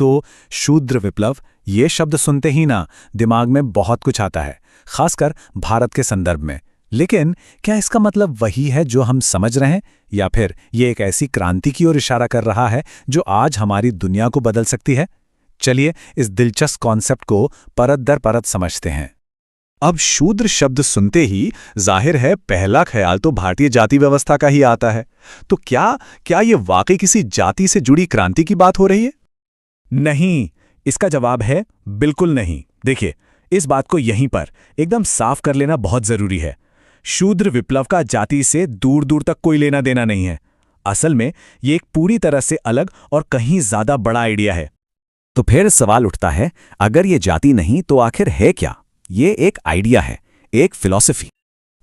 तो शूद्र विप्लव ये शब्द सुनते ही ना दिमाग में बहुत कुछ आता है, खासकर भारत के संदर्भ में। लेकिन क्या इसका मतलब वही है जो हम समझ रहे हैं, या फिर ये एक ऐसी क्रांति की ओर इशारा कर रहा है जो आज हमारी दुनिया को बदल सकती है? चलिए इस दिलचस्प कॉन्सेप्ट को परत दर परत समझते हैं। अब शूद्र शब्द सुनते ही जाहिर है पहला ख्याल तो भारतीय जाति व्यवस्था का ही आता है। तो क्या ये वाकई किसी जाति से जुड़ी क्रांति की बात हो रही है? नहीं, इसका जवाब है बिल्कुल नहीं। देखिए, इस बात को यहीं पर एकदम साफ कर लेना बहुत जरूरी है। शूद्र विप्लव का जाति से दूर दूर तक कोई लेना देना नहीं है। असल में ये एक पूरी तरह से अलग और कहीं ज्यादा बड़ा आइडिया है। तो फिर सवाल उठता है, अगर ये जाति नहीं तो आखिर है क्या? ये एक आइडिया है, एक फिलॉसफी।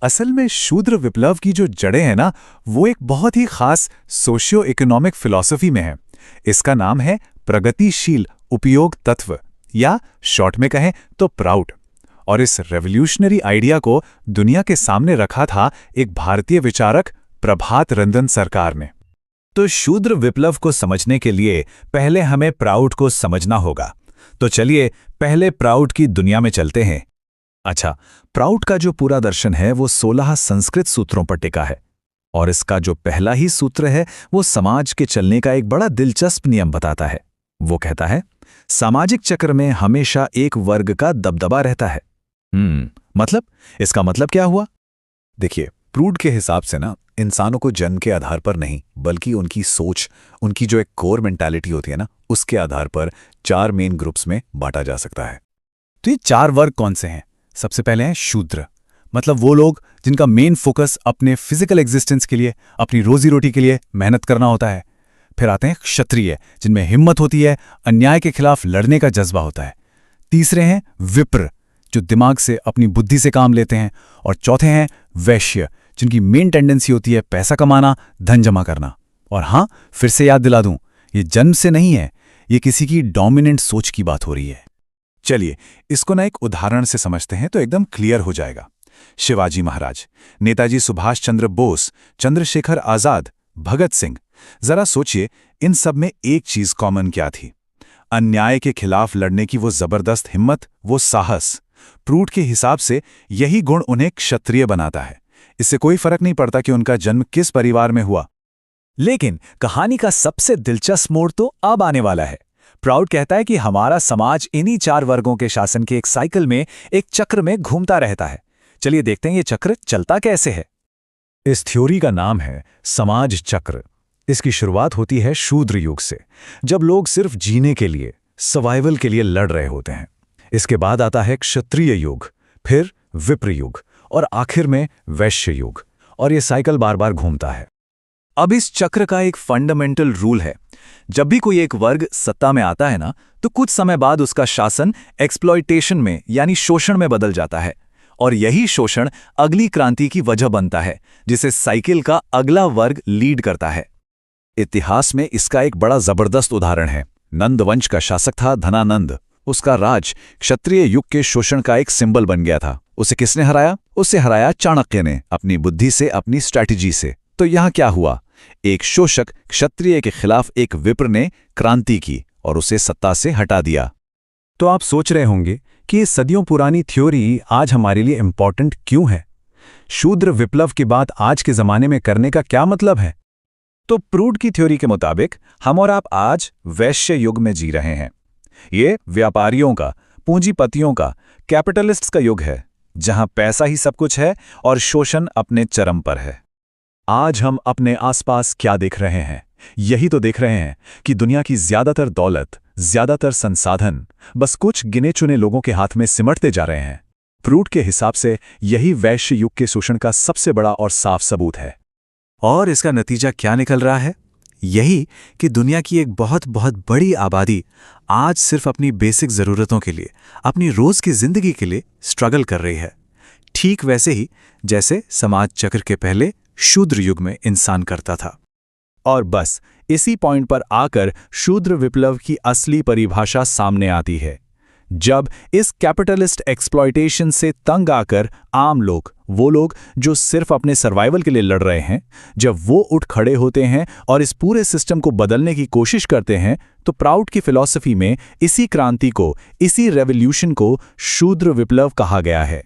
असल में शूद्र विप्लव की जो जड़ें हैं ना, वो एक बहुत ही खास सोशियो इकोनॉमिक फिलॉसफी में है। इसका नाम है प्रगतिशील उपयोग तत्व, या शॉर्ट में कहें तो प्राउड। और इस रेवोल्यूशनरी आइडिया को दुनिया के सामने रखा था एक भारतीय विचारक प्रभात रंजन सरकार ने। तो शूद्र विप्लव को समझने के लिए पहले हमें प्राउड को समझना होगा। तो चलिए पहले प्राउड की दुनिया में चलते हैं। अच्छा, प्राउड का जो पूरा दर्शन है वो 16 संस्कृत सूत्रों पर टिका है। और इसका जो पहला ही सूत्र है वो समाज के चलने का एक बड़ा दिलचस्प नियम बताता है। वो कहता है, सामाजिक चक्र में हमेशा एक वर्ग का दबदबा रहता है। मतलब इसका मतलब क्या हुआ? देखिए, प्राउड के हिसाब से ना इंसानों को जन्म के आधार पर नहीं, बल्कि उनकी सोच, उनकी जो एक कोर मेंटालिटी होती है ना, उसके आधार पर 4 मेन ग्रुप्स में बांटा जा सकता है। तो ये 4 वर्ग कौन से हैं? सबसे पहले हैं शूद्र, मतलब वो लोग जिनका मेन फोकस अपने फिजिकल एग्जिस्टेंस के लिए, अपनी रोजी रोटी के लिए मेहनत करना होता है। फिर आते हैं क्षत्रिय, जिनमें हिम्मत होती है, अन्याय के खिलाफ लड़ने का जज्बा होता है। तीसरे हैं विप्र, जो दिमाग से, अपनी बुद्धि से काम लेते हैं। और चौथे हैं वैश्य, जिनकी मेन टेंडेंसी होती है पैसा कमाना, धन जमा करना। और हाँ, फिर से याद दिला दूं, ये जन्म से नहीं है, ये किसी की डोमिनेंट सोच की बात हो रही है। चलिए इसको ना एक उदाहरण से समझते हैं तो एकदम क्लियर हो जाएगा। शिवाजी महाराज, नेताजी सुभाष चंद्र बोस, चंद्रशेखर आजाद, भगत सिंह, जरा सोचिए इन सब में एक चीज कॉमन क्या थी? अन्याय के खिलाफ लड़ने की वो जबरदस्त हिम्मत, वो साहस। प्राउड के हिसाब से यही गुण उन्हें क्षत्रिय बनाता है। इससे कोई फर्क नहीं पड़ता कि उनका जन्म किस परिवार में हुआ। लेकिन कहानी का सबसे दिलचस्प मोड़ तो अब आने वाला है। प्राउड कहता है कि हमारा समाज इन्हीं 4 वर्गों के शासन के एक साइकिल में, एक चक्र में घूमता रहता है। चलिए देखते हैं ये चक्र चलता कैसे है। इस थ्योरी का नाम है समाज चक्र। इसकी शुरुआत होती है शूद्र युग से, जब लोग सिर्फ जीने के लिए, सर्वाइवल के लिए लड़ रहे होते हैं। इसके बाद आता है क्षत्रिय युग, फिर विप्र युग और आखिर में वैश्य युग। और ये साइकिल बार बार घूमता है। अब इस चक्र का एक फंडामेंटल रूल है, जब भी कोई एक वर्ग सत्ता में आता है ना, तो कुछ समय बाद उसका शासन एक्सप्लॉयटेशन में, यानी शोषण में बदल जाता है। और यही शोषण अगली क्रांति की वजह बनता है, जिसे साइकिल का अगला वर्ग लीड करता है। इतिहास में इसका एक बड़ा जबरदस्त उदाहरण है। नंद वंश का शासक था धनानंद। उसका राज क्षत्रिय युग के शोषण का एक सिंबल बन गया था। उसे किसने हराया? उसे हराया चाणक्य ने, अपनी बुद्धि से, अपनी स्ट्रैटेजी से। तो यहां क्या हुआ? एक शोषक क्षत्रिय के खिलाफ एक विप्र ने क्रांति की और उसे सत्ता से हटा दिया। तो आप सोच रहे होंगे कि ये सदियों पुरानी थ्योरी आज हमारे लिए इंपॉर्टेंट क्यों है? शूद्र विप्लव की बात आज के जमाने में करने का क्या मतलब है? तो प्राउड की थ्योरी के मुताबिक हम और आप आज वैश्य युग में जी रहे हैं। ये व्यापारियों का, पूंजीपतियों का, कैपिटलिस्ट्स का युग है, जहां पैसा ही सब कुछ है और शोषण अपने चरम पर है। आज हम अपने आसपास क्या देख रहे हैं? यही तो देख रहे हैं कि दुनिया की ज्यादातर दौलत, ज्यादातर संसाधन बस कुछ गिने चुने लोगों के हाथ में सिमटते जा रहे हैं। प्राउड के हिसाब से यही वैश्य युग के शोषण का सबसे बड़ा और साफ सबूत है। और इसका नतीजा क्या निकल रहा है? यही कि दुनिया की एक बहुत बहुत बड़ी आबादी आज सिर्फ अपनी बेसिक ज़रूरतों के लिए, अपनी रोज़ की ज़िंदगी के लिए स्ट्रगल कर रही है। ठीक वैसे ही जैसे समाज चक्र के पहले शूद्र युग में इंसान करता था। और बस इसी पॉइंट पर आकर शूद्र विप्लव की असली परिभाषा सामने आती है। जब इस कैपिटलिस्ट एक्सप्लॉयटेशन से तंग आकर आम लोग, वो लोग जो सिर्फ अपने सर्वाइवल के लिए लड़ रहे हैं, जब वो उठ खड़े होते हैं और इस पूरे सिस्टम को बदलने की कोशिश करते हैं, तो प्राउड की फिलॉसफी में इसी क्रांति को, इसी रेवोल्यूशन को शूद्र विप्लव कहा गया है।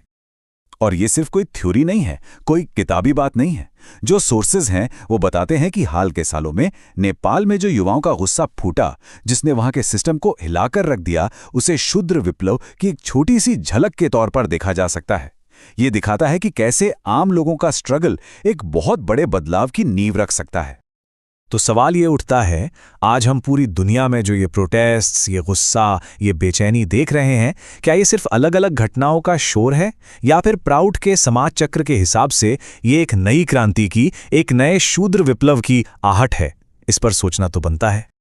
और ये सिर्फ कोई थ्योरी नहीं है, कोई किताबी बात नहीं है। जो सोर्सेज हैं वो बताते हैं कि हाल के सालों में नेपाल में जो युवाओं का गुस्सा फूटा, जिसने वहां के सिस्टम को हिलाकर रख दिया, उसे शूद्र विप्लव की एक छोटी सी झलक के तौर पर देखा जा सकता है। ये दिखाता है कि कैसे आम लोगों का स्ट्रगल एक बहुत बड़े बदलाव की नींव रख सकता है। तो सवाल ये उठता है, आज हम पूरी दुनिया में जो ये प्रोटेस्ट्स, ये गुस्सा, ये बेचैनी देख रहे हैं, क्या ये सिर्फ अलग अलग घटनाओं का शोर है, या फिर प्राउड के समाज चक्र के हिसाब से ये एक नई क्रांति की, एक नए शूद्र विप्लव की आहट है? इस पर सोचना तो बनता है।